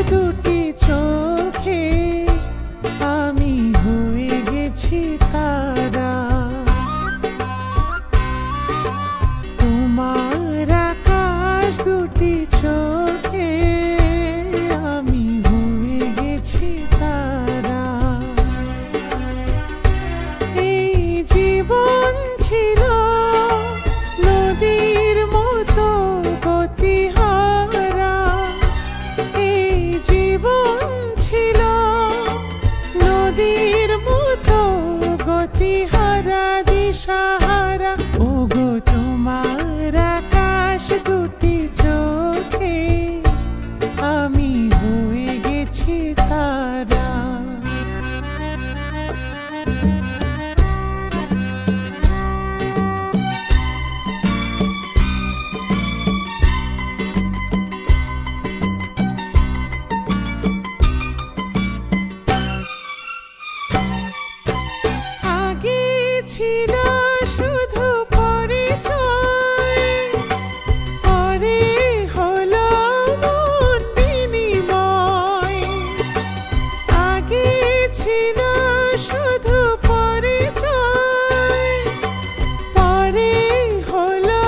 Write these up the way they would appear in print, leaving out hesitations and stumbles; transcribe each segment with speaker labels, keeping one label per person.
Speaker 1: দুটি চোখে আমি হয়ে গেছি তারা। তোমার আকাশ দুটি চোখে আমি হয়ে গেছি তারা। এই জীবন ছিল নদীর মতো গতিহারা। এই জীবন ছিল নদীর মতো গতিহারা, দিশাহারা। ওগো তোমার আকাশ দুটি চোখে আমি হয়ে গেছি তারা। আগে ছিল শুধু পরিচয়, পরে হলো মন বিনিময়। আগে ছিল শুধু পরিচয়, পরে হলো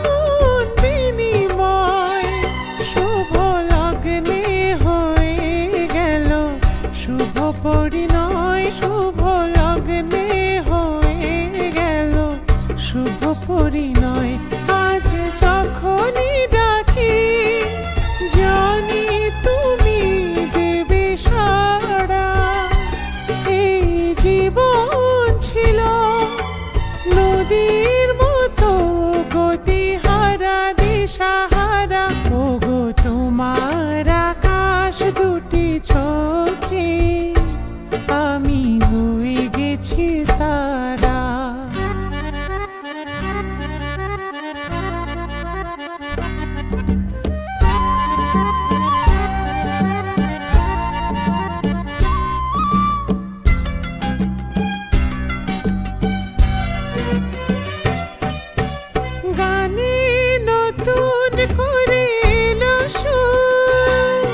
Speaker 1: মন বিনিময়। শুভ লগ্নে হয়ে গেল শুভ পরিণয়, শুভ লগ্নে হয়ে গেল শুভ পরিণয়। আজ যখনই ডাকি জানি তুমি দেবে সাড়া। এই জীবন ছিল নদীর মতো গতিহারা, দিশাহারা। ওগো তোমার আকাশ দুটি চোখে আমি হয়ে গেছি তারা। গানে নতুন করে এলো সুর,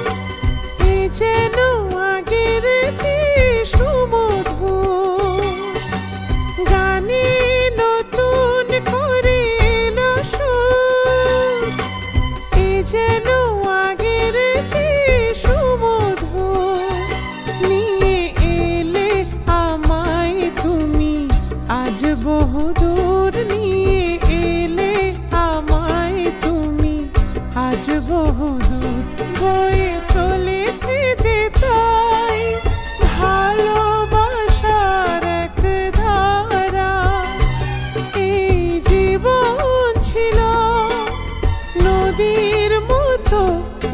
Speaker 1: এ যেন আগের চেয়ে সুমধুর। গানে নতুন করে এলো সুর, এ যেন আগের চেয়ে সুমধুর। নিয়ে এলে আমায় তুমি আজ বহুদূর, নিয়ে এলে আমায় তুমি আজ বহুদূর। বয়ে চলেছে যে তাই ভালোবাসার এক ধারা। এই জীবন ছিল নদীর মতো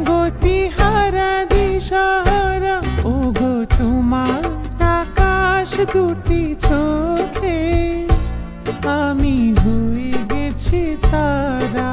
Speaker 1: গতিহারা, দিশাহারা। ওগো তোমার আকাশ দুটি চোখে আমি হয়ে গেছি তারা।